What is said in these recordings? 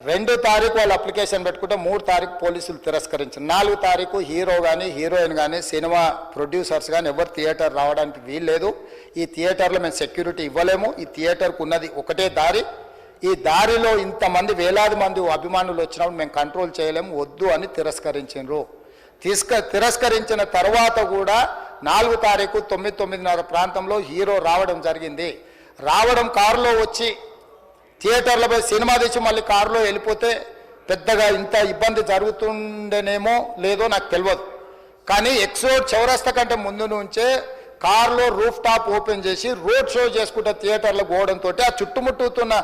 2 తారీఖు వాళ్ళు అప్లికేషన్ పెట్టుకుంటే 3 తారీఖు పోలీసులు తిరస్కరించారు. 4 తారీఖు హీరో కానీ హీరోయిన్ కానీ సినిమా ప్రొడ్యూసర్స్ కానీ ఎవరు థియేటర్ రావడానికి వీల్లేదు. ఈ థియేటర్లో మేము సెక్యూరిటీ ఇవ్వలేము. ఈ థియేటర్కు ఉన్నది ఒకటే దారి. ఈ దారిలో ఇంతమంది వేలాది మంది అభిమానులు వచ్చినప్పుడు మేము కంట్రోల్ చేయలేము, వద్దు అని తిరస్కరించారు. తిరస్కరించిన తర్వాత కూడా 4 తారీఖు 9:30 ప్రాంతంలో హీరో రావడం జరిగింది. రావడం కారులో వచ్చి థియేటర్లో పోయి సినిమా తెచ్చి మళ్ళీ కారులో వెళ్ళిపోతే పెద్దగా ఇంత ఇబ్బంది జరుగుతుండేనేమో లేదో నాకు తెలియదు. కానీ ఎక్సోడ్ చౌరస్తా కంటే ముందు నుంచే కారులో రూఫ్ టాప్ ఓపెన్ చేసి రోడ్ షో చేసుకుంటే థియేటర్లో పోవడంతో ఆ చుట్టుముట్టుతున్న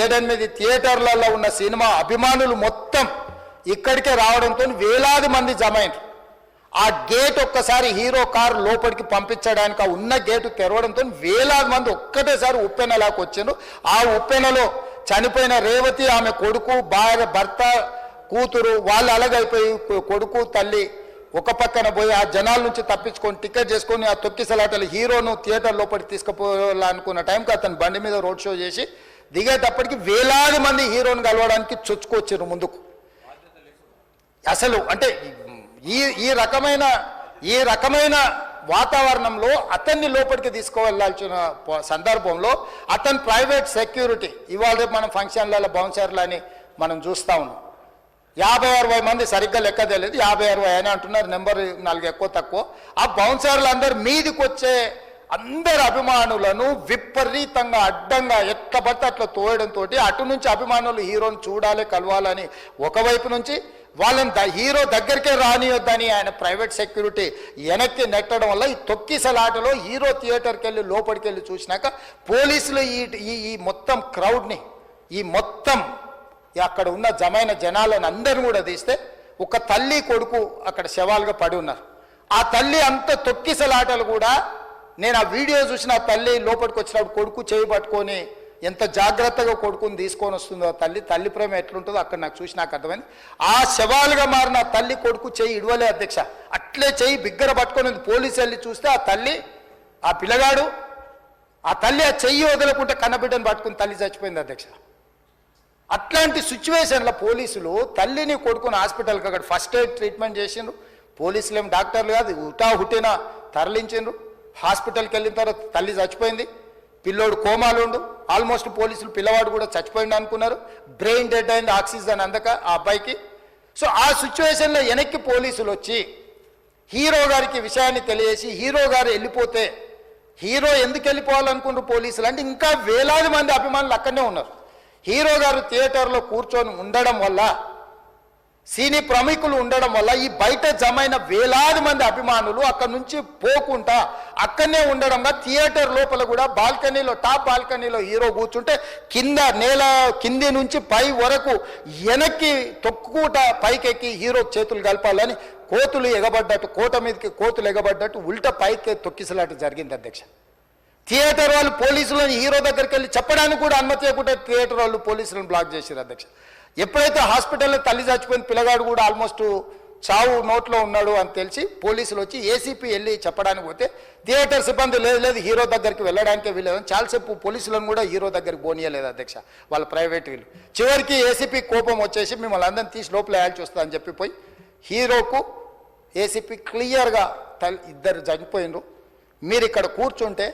7-8 థియేటర్లలో ఉన్న సినిమా అభిమానులు మొత్తం ఇక్కడికే రావడంతో వేలాది మంది జమ అయినారు. ఆ గేట్ ఒక్కసారి హీరో కారు లోపలికి పంపించడానికి ఆ ఉన్న గేటు తెరవడంతో వేలాది మంది ఒక్కటేసారి ఉప్పెనలాకి వచ్చారు. ఆ ఉప్పెనలో చనిపోయిన రేవతి, ఆమె కొడుకు, భర్త, కూతురు వాళ్ళు అలాగైపోయి కొడుకు తల్లి ఒక పక్కన పోయి ఆ జనాల నుంచి తప్పించుకొని టికెట్ చేసుకొని ఆ తొక్కిసలాటలు హీరోను థియేటర్ లోపలికి తీసుకుపోవాలనుకున్న టైంకి అతను బండి మీద రోడ్ షో చేసి దిగేటప్పటికి వేలాది మంది హీరోను కలవడానికి చొచ్చుకొచ్చారు ముందుకు. అసలు అంటే ఈ రకమైన వాతావరణంలో అతన్ని లోపలికి తీసుకువెళ్ళాల్సిన సందర్భంలో అతను ప్రైవేట్ సెక్యూరిటీ ఇవాళ రేపు మనం ఫంక్షన్లలో బౌన్సర్లు అని మనం చూస్తూ ఉన్నాం. 50-60 మంది సరిగ్గా లెక్క తెలియదు, 50-60 అని అంటున్నారు, నెంబర్ 4 ఎక్కువ తక్కువ. ఆ బౌన్సర్లు అందరు మీదికి వచ్చే అందరు అభిమానులను విపరీతంగా అడ్డంగా ఎట్లా పడితే అట్లా తోయడంతో అటు నుంచి అభిమానులు హీరోని చూడాలి, కలవాలని ఒకవైపు నుంచి వాళ్ళని హీరో దగ్గరికే రానియొద్దని ఆయన ప్రైవేట్ సెక్యూరిటీ వెనక్కి నెట్టడం వల్ల ఈ తొక్కిసలాటలో హీరో థియేటర్కి వెళ్ళి లోపలికి వెళ్ళి చూసినాక పోలీసులు ఈ మొత్తం క్రౌడ్ని ఈ మొత్తం అక్కడ ఉన్న జమైన జనాలను అందరిని కూడా తీస్తే ఒక తల్లి కొడుకు అక్కడ శవాలుగా పడి ఉన్నారు. ఆ తల్లి అంత తొక్కిసలాటలు కూడా నేను ఆ వీడియో చూసిన ఆ తల్లి లోపలికి వచ్చినప్పుడు కొడుకు చేయి పట్టుకొని ఎంత జాగ్రత్తగా కొడుకుని తీసుకొని వస్తుందో తల్లి ప్రేమ ఎట్లుంటుందో అక్కడ నాకు చూసి నాకు అర్థమైంది. ఆ శవాలుగా మారిన తల్లి కొడుకు చెయ్యి ఇడవలే అధ్యక్ష, అట్లే చెయ్యి బిగ్గర పట్టుకొని పోలీసు వెళ్ళి చూస్తే ఆ తల్లి ఆ పిల్లగాడు ఆ తల్లి ఆ చెయ్యి వదలకుంటే కన్నబిడ్డను పట్టుకుని తల్లి చచ్చిపోయింది అధ్యక్ష. అట్లాంటి సిచ్యువేషన్లో పోలీసులు తల్లిని కొడుకుని హాస్పిటల్కి అక్కడ ఫస్ట్ ఎయిడ్ ట్రీట్మెంట్ చేసిండ్రు. పోలీసులు ఏం డాక్టర్లు కాదు, హుటాహుటిన తరలించిండ్రు. హాస్పిటల్కి వెళ్ళిన తర్వాత తల్లి చచ్చిపోయింది, పిల్లోడు కోమాలుండు. ఆల్మోస్ట్ పోలీసులు పిల్లవాడు కూడా చచ్చిపోయింది అనుకున్నారు. బ్రెయిన్ డెడ్ అయింది, ఆక్సిజన్ అందక ఆ అబ్బాయికి. సో ఆ సిచ్యువేషన్లో వెనక్కి పోలీసులు వచ్చి హీరో గారికి విషయాన్ని తెలియజేసి హీరో గారు వెళ్ళిపోతే హీరో ఎందుకు వెళ్ళిపోవాలనుకున్నారు పోలీసులు అంటే ఇంకా వేలాది మంది అభిమానులు అక్కడనే ఉన్నారు. హీరో గారు థియేటర్లో కూర్చొని ఉండడం వల్ల సినీ ప్రముఖులు ఉండడం వల్ల ఈ బయట జమైన వేలాది మంది అభిమానులు అక్కడి నుంచి పోకుండా అక్కడనే ఉండడం వల్ల థియేటర్ లోపల కూడా బాల్కనీలో టాప్ బాల్కనీలో హీరో కూర్చుంటే కింది నుంచి పై వరకు వెనక్కి తొక్కుట పైకెక్కి హీరో చేతులు కలపాలని కోతులు ఎగబడ్డట్టు కోట మీదకి కోతులు ఎగబడ్డట్టు ఉల్టా పైకి తొక్కిసలాట జరిగింది అధ్యక్ష. థియేటర్ వాళ్ళు పోలీసులను హీరో దగ్గరికి వెళ్ళి చెప్పడానికి కూడా అనుమతి ఇవ్వకుండా థియేటర్ వాళ్ళు పోలీసులను బ్లాక్ చేశారు అధ్యక్ష. ఎప్పుడైతే హాస్పిటల్లో తల్లి చచ్చిపోయిన పిల్లగాడు కూడా ఆల్మోస్ట్ చావు నోట్లో ఉన్నాడు అని తెలిసి పోలీసులు వచ్చి ఏసీపీ వెళ్ళి చెప్పడానికి పోతే థియేటర్ సిబ్బంది లేదు హీరో దగ్గరికి వెళ్ళడానికే వీళ్ళేదని చాలాసేపు పోలీసులను కూడా హీరో దగ్గరికి పోనీయలేదు అధ్యక్ష వాళ్ళ ప్రైవేట్ వీళ్ళు. చివరికి ఏసీపీ కోపం వచ్చేసి మిమ్మల్ని అందరిని తీసి లోపల వేయాల్సి వస్తుందని చెప్పిపోయి హీరోకు ఏసీపీ క్లియర్గా ఇద్దరు చనిపోయినరు, మీరు ఇక్కడ కూర్చుంటే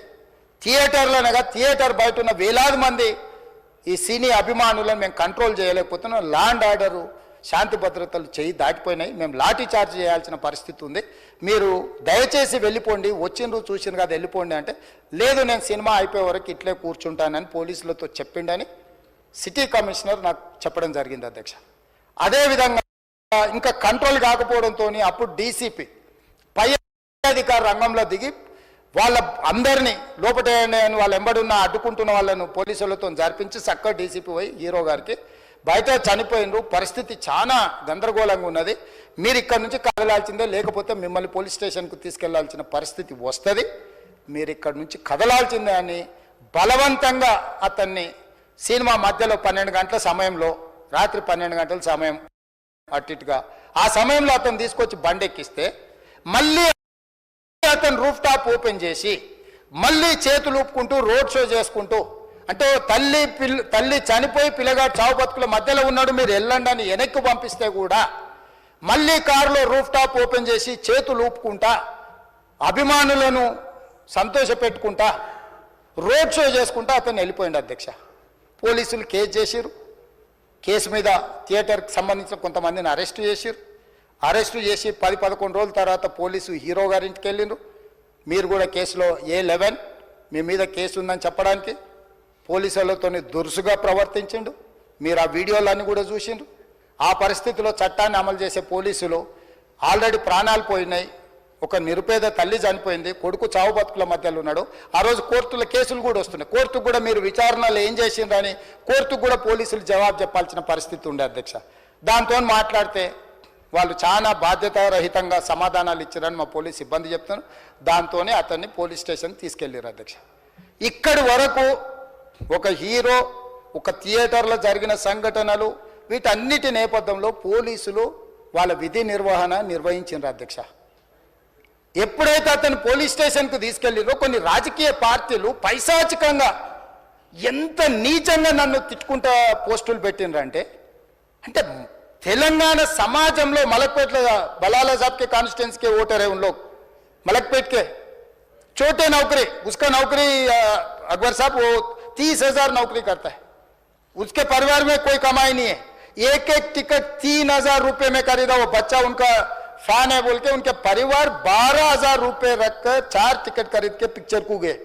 థియేటర్లోనగా థియేటర్ బయట ఉన్న వేలాది మంది ఈ సినీ అభిమానులను మేము కంట్రోల్ చేయలేకపోతున్నాం, ల్యాండ్ ఆర్డరు శాంతి భద్రతలు చేయి దాటిపోయినాయి, మేము లాఠీ చార్జ్ చేయాల్సిన పరిస్థితి ఉంది, మీరు దయచేసి వెళ్ళిపోండి, వచ్చిండ్రు చూసిండ్రు కదా వెళ్ళిపోండి అంటే లేదు నేను సినిమా అయిపోయే వరకు ఇట్లే కూర్చుంటానని పోలీసులతో చెప్పిండని సిటీ కమిషనర్ నాకు చెప్పడం జరిగింది అధ్యక్ష. అదేవిధంగా ఇంకా కంట్రోల్ కాకపోవడంతో అప్పుడు డీసీపీ పై అధికార రంగంలో దిగి వాళ్ళ అందరినీ లోపల వాళ్ళ ఎంబడున్న అడ్డుకుంటున్న వాళ్ళను పోలీసులతో జరిపించి చక్కగా డీసీపీ పోయి హీరో గారికి బయట చనిపోయినరు, పరిస్థితి చాలా గందరగోళంగా ఉన్నది, మీరు ఇక్కడ నుంచి కదలాల్సిందే లేకపోతే మిమ్మల్ని పోలీస్ స్టేషన్కు తీసుకెళ్లాల్సిన పరిస్థితి వస్తుంది, మీరు ఇక్కడ నుంచి కదలాల్సిందే అని బలవంతంగా అతన్ని సినిమా మధ్యలో 12 గంటల సమయంలో రాత్రి 12 గంటల సమయం అట్టిగా ఆ సమయంలో అతను తీసుకొచ్చి బండి ఎక్కిస్తే మళ్ళీ అతను రూఫ్ టాప్ ఓపెన్ చేసి మళ్ళీ చేతులు ఊపుకుంటూ రోడ్ షో చేసుకుంటూ అంటే తల్లి చనిపోయి పిల్లగాడు చావు బతుకుల మధ్యలో ఉన్నాడు, మీరు వెళ్ళండి అని వెనక్కి పంపిస్తే కూడా మళ్ళీ కారులో రూఫ్ టాప్ ఓపెన్ చేసి చేతులు ఊపుకుంటా అభిమానులను సంతోషపెట్టుకుంటా రోడ్ షో చేసుకుంటా అతను వెళ్ళిపోయింది అధ్యక్ష. పోలీసులు కేసు చేసిరు, కేసు మీద థియేటర్కి సంబంధించిన కొంతమందిని అరెస్టు చేసిరు. అరెస్టు చేసి 10-11 రోజుల తర్వాత పోలీసు హీరో గారింటికి వెళ్ళిండ్రు. మీరు కూడా కేసులో A11 మీ మీద కేసు ఉందని చెప్పడానికి పోలీసులతో దురుసుగా ప్రవర్తించిండు. మీరు ఆ వీడియోలన్నీ కూడా చూసిండ్రు. ఆ పరిస్థితిలో చట్టాన్ని అమలు చేసే పోలీసులు ఆల్రెడీ ప్రాణాలు పోయినాయి, ఒక నిరుపేద తల్లి చనిపోయింది, కొడుకు చావు బతుకుల మధ్యలో ఉన్నాడు. ఆ రోజు కోర్టుల కేసులు కూడా వస్తున్నాయి. కోర్టుకు కూడా మీరు విచారణలు ఏం చేసిండ్రని కోర్టుకు కూడా పోలీసులు జవాబు చెప్పాల్సిన పరిస్థితి ఉండే అధ్యక్ష. దాంతో మాట్లాడితే వాళ్ళు చాలా బాధ్యతారహితంగా సమాధానాలు ఇచ్చారని మా పోలీస్ సిబ్బంది చెప్తున్నారు. దాంతోనే అతన్ని పోలీస్ స్టేషన్కి తీసుకెళ్ళారు అధ్యక్ష. ఇక్కడి వరకు ఒక హీరో, ఒక థియేటర్లో జరిగిన సంఘటనలు, వీటన్నిటి నేపథ్యంలో పోలీసులు వాళ్ళ విధి నిర్వహణ నిర్వహించారు అధ్యక్ష. ఎప్పుడైతే అతను పోలీస్ స్టేషన్కు తీసుకెళ్ళిరో కొన్ని రాజకీయ పార్టీలు పైశాచికంగా ఎంత నీచంగా నన్ను తిట్టుకుంటా పోస్టులు పెట్టినరంటే, అంటే तेलंगाना समाजम लो मलकपेट बलाला साहब के कॉन्स्टिट्यूंसी के वोटर है उन लोग मलकपेट के छोटे नौकरी, उसका नौकरी अकबर साहब वो 30,000 नौकरी करता है, उसके परिवार में कोई कमाई नहीं है। एक एक टिकट 3,000 रुपए में खरीदा, वो बच्चा उनका फैन है बोल के उनके परिवार 12,000 रुपए रखकर 4 टिकट खरीद के पिक्चर को गए।